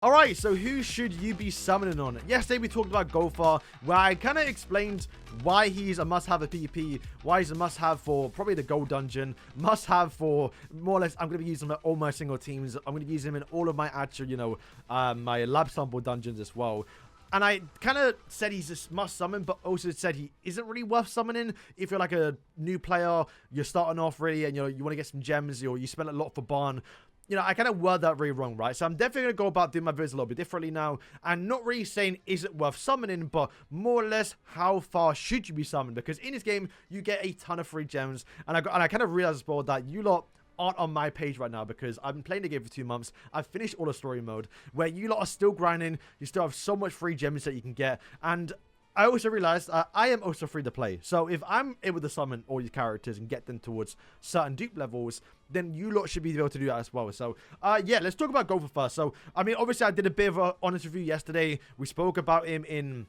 Alright, so who should you be summoning on? Yesterday we talked about Gowther, where I kind of explained why he's a must-have at PvP, why he's a must-have for probably the gold dungeon, must-have for more or less, I'm going to be using him at all my single teams, I'm going to use him in all of my actual, my lab sample dungeons as well. And I kind of said he's a must summon, but also said he isn't really worth summoning if you're like a new player, you're starting off really, and you want to get some gems, or you spend a lot for Barn. I kind of word that really wrong, right? So I'm definitely going to go about doing my videos a little bit differently now. And not really saying, is it worth summoning? But more or less, how far should you be summoned? Because in this game, you get a ton of free gems. And I kind of realized as well that you lot aren't on my page right now because I've been playing the game for 2 months. I've finished all the story mode where you lot are still grinding. You still have so much free gems that you can get. And I also realized I am also free to play. So if I'm able to summon all your characters and get them towards certain dupe levels, then you lot should be able to do that as well. So yeah, let's talk about Gowther first. So I mean, obviously I did a bit of an honest review yesterday. We spoke about him in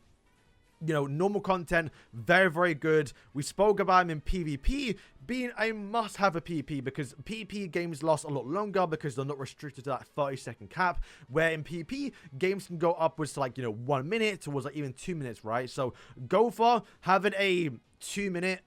normal content, very, very good. We spoke about him in PvP being a must-have a PvP because PvP games last a lot longer because they're not restricted to that 30-second cap, where in PvP, games can go upwards to like, 1 minute towards like even 2 minutes, right? So Gowther having a 2-minute,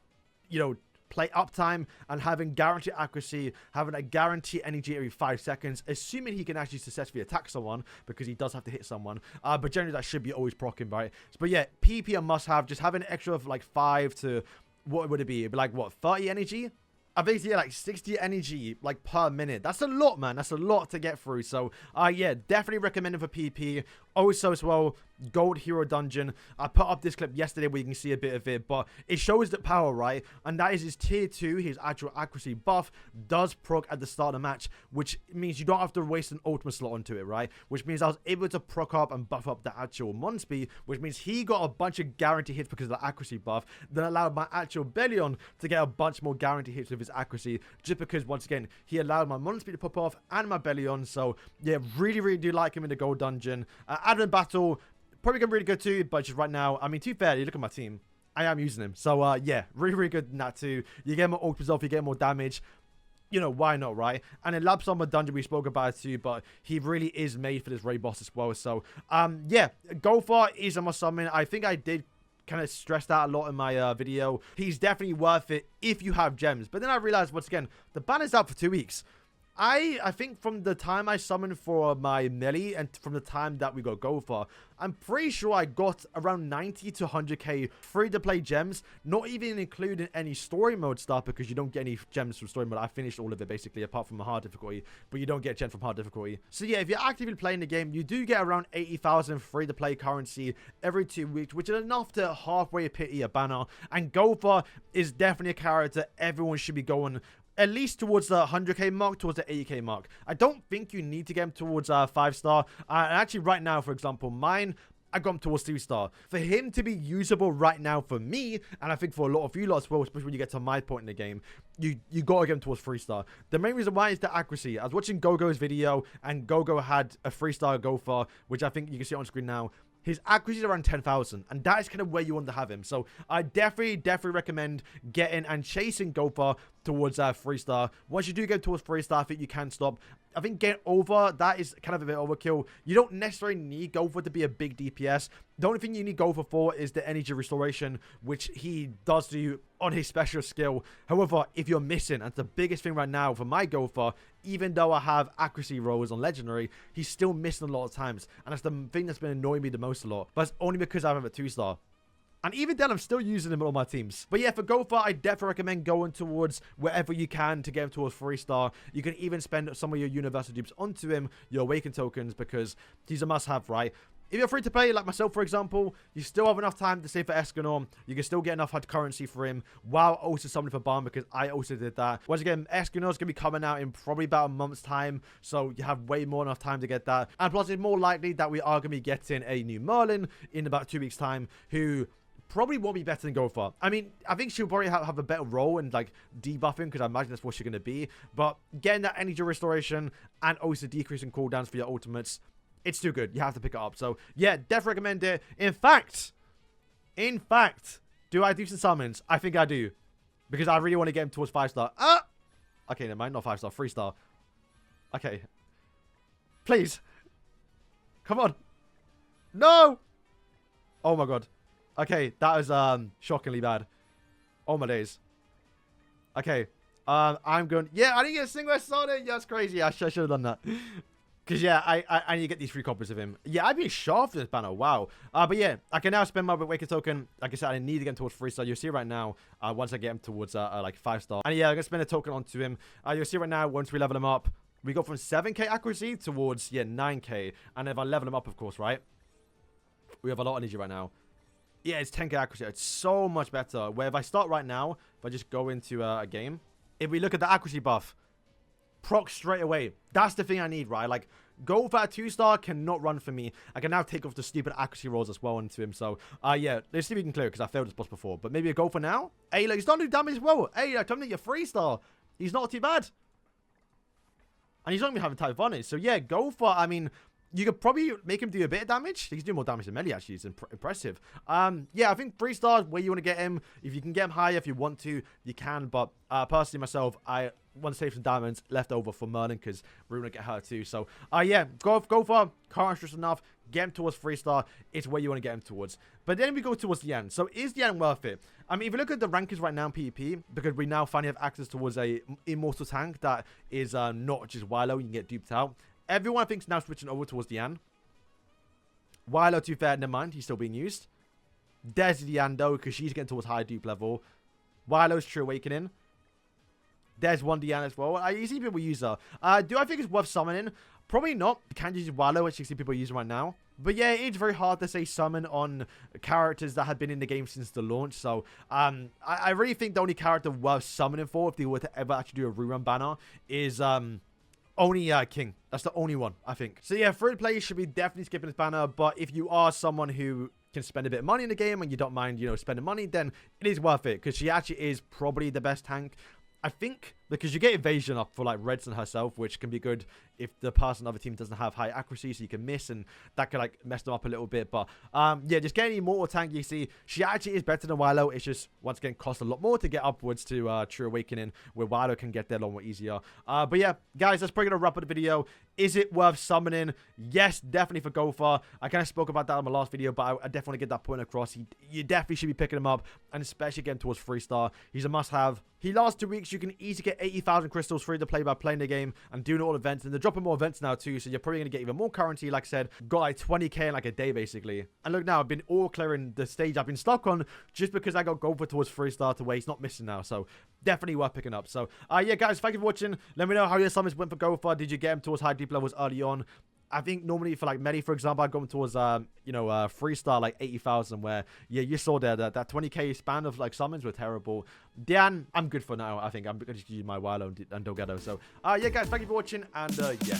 play uptime and having guaranteed accuracy, having a guaranteed energy every 5 seconds, assuming he can actually successfully attack someone because he does have to hit someone. But generally that should be always proccing, right? But yeah, PvP a must have. Just having an extra of like 5 to, what would it be? It'd be like what, 30 energy? I think yeah, like 60 energy like per minute. That's a lot, man. That's a lot to get through. So yeah, definitely recommend it for PvP. Also as well, Gold Hero Dungeon. I put up this clip yesterday where you can see a bit of it, but it shows the power, right? And that is his tier 2, his actual accuracy buff does proc at the start of the match, which means you don't have to waste an ultimate slot onto it, right? Which means I was able to proc up and buff up the actual mon speed, which means he got a bunch of guaranteed hits because of the accuracy buff that allowed my actual Bellion to get a bunch more guaranteed hits with his accuracy, just because once again he allowed my mon speed to pop off and my Bellion. So yeah, really, really do like him in the gold dungeon. Advent battle, probably going to be really good too, but just right now, I mean, to be fair, you look at my team, I am using him. So, yeah, really, really good in that too. You get more ultimates off, you get more damage. Why not, right? And in Lab Summer Dungeon, we spoke about it too, but he really is made for this raid boss as well. So, yeah, Gowther is a must summon. I think I did kind of stress that a lot in my video. He's definitely worth it if you have gems. But then I realized, once again, the ban is out for 2 weeks. I think from the time I summoned for my melee and from the time that we got Gowther, I'm pretty sure I got around 90 to 100k free-to-play gems, not even including any story mode stuff because you don't get any gems from story mode. I finished all of it basically apart from the hard difficulty, but you don't get gems from hard difficulty. So yeah, if you're actively playing the game, you do get around 80,000 free-to-play currency every 2 weeks, which is enough to halfway pity a banner. And Gowther is definitely a character everyone should be going at least towards the 100k mark, towards the 80k mark. I don't think you need to get him towards 5-star. And actually right now, for example, mine, I got him towards 3-star. For him to be usable right now for me, and I think for a lot of you lot as well, especially when you get to my point in the game, you gotta get him towards 3-star. The main reason why is the accuracy. I was watching Gogo's video, and Gogo had a 3-star Gowther, which I think you can see on screen now. His accuracy is around 10,000, and that is kind of where you want to have him. So I definitely recommend getting and chasing Gowther towards 3-star. Once you do get towards 3-star, I think you can stop. I think getting over, that is kind of a bit overkill. You don't necessarily need Gowther to be a big DPS. The only thing you need Gowther for is the energy restoration, which he does do on his special skill. However, if you're missing, and the biggest thing right now for my Gowther, even though I have accuracy rolls on legendary, he's still missing a lot of times. And that's the thing that's been annoying me the most a lot. But it's only because I have a 2-star. And even then, I'm still using him on all my teams. But yeah, for Gowther, I definitely recommend going towards wherever you can to get him towards 3-star. You can even spend some of your universal dupes onto him, your awaken tokens, because he's a must-have, right? If you're free to play, like myself, for example, you still have enough time to save for Escanor. You can still get enough hard currency for him while also summoning for Barn, because I also did that. Once again, Escanor is going to be coming out in probably about a month's time, so you have way more enough time to get that. And plus, it's more likely that we are going to be getting a new Merlin in about 2 weeks' time, who probably won't be better than Gowther. I mean, I think she'll probably have a better role in like debuffing, because I imagine that's what she's going to be. But getting that energy restoration and also decreasing cooldowns for your ultimates, it's too good. You have to pick it up. So yeah, definitely recommend it. In fact, do I do some summons? I think I do, because I really want to get him towards 5-star. Okay, never mind, not 5-star, 3-star. Okay, please. Come on. No. Oh my god. Okay, that was shockingly bad. Oh my days. Okay. I'm going. Yeah, I didn't get a single SSR there. Yeah, that's crazy. I should have done that. Because, yeah, I need to get these 3 copies of him. Yeah, I'd be sharp for this banner. Wow. But, yeah, I can now spend my Waker token. Like I said, I need to get him towards 3-star. You'll see right now, once I get him towards, like, 5-star. And, yeah, I'm going to spend a token onto him. You'll see right now, once we level him up, we go from 7k accuracy towards, yeah, 9k. And if I level him up, of course, right? We have a lot of energy right now. Yeah, it's 10k accuracy. It's so much better. Where if I start right now, if I just go into a game, if we look at the accuracy buff, proc straight away. That's the thing I need, right? Like, go for a 2-star cannot run for me. I can now take off the stupid accuracy rolls as well into him. So, yeah, let's see if we can clear it because I failed this boss before. But maybe a go for now. Hey, look, he's not doing damage as well. Hey, I'm telling you, 3-star. He's not too bad. And he's not even having type advantage. So, yeah, go for, I mean, you could probably make him do a bit of damage. He's doing more damage than Melee, actually. It's impressive. Yeah, I think 3 stars where you want to get him. If you can get him higher, if you want to, you can. But personally, myself, I want to save some diamonds left over for Merlin because we're going to get hurt too. So, yeah, go for can't stress enough. Get him towards 3-star. It's where you want to get him towards. But then we go towards the end. So, is the end worth it? I mean, if you look at the rankings right now in PvP, because we now finally have access towards a immortal tank that is not just Wilo, you can get duped out. Everyone, I think, is now switching over towards Diane. Wilo, to be fair, never mind. He's still being used. There's Diane, though, because she's getting towards high dupe level. Wilo's True Awakening. There's one Diane as well. You see people use her. Do I think it's worth summoning? Probably not. You can use Wilo, which you see people using right now. But yeah, it's very hard to say summon on characters that have been in the game since the launch. So, I really think the only character worth summoning for, if they were to ever actually do a rerun banner, is only King. That's the only one, I think. So yeah, free to play should be definitely skipping this banner. But if you are someone who can spend a bit of money in the game and you don't mind, you know, spending money, then it is worth it. Because she actually is probably the best tank. I think because you get evasion up for like Redson herself, which can be good if the person on the other team doesn't have high accuracy, so you can miss, and that can like mess them up a little bit. But yeah, just getting immortal tank, you see, she actually is better than Wilo. It's just once again costs a lot more to get upwards to True Awakening, where Wilo can get there a lot more easier. But yeah, guys, that's probably gonna wrap up the video. Is it worth summoning? Yes, definitely for Gowther. I kind of spoke about that in my last video, but I definitely get that point across. You definitely should be picking him up, and especially getting towards 3-star. He's a must-have. He lasts 2 weeks. You can easily get 80,000 crystals free to play by playing the game and doing all events. And they're dropping more events now too, so you're probably going to get even more currency. Like I said, got like 20k in like a day basically. And look now, I've been all clearing the stage I've been stuck on just because I got Gowther towards 3-star to where he's not missing now. So definitely worth picking up. So yeah, guys, thank you for watching. Let me know how your summons went for Gowther. Did you get him towards high deep levels early on? I think normally for like Medi, for example, I'd go towards, you know, 3-star, like 80,000, where, yeah, you saw there that 20k span of like summons were terrible. Dan, I'm good for now. I think I'm going to use my Wilo and Delgado. So, yeah, guys, thank you for watching, and yeah.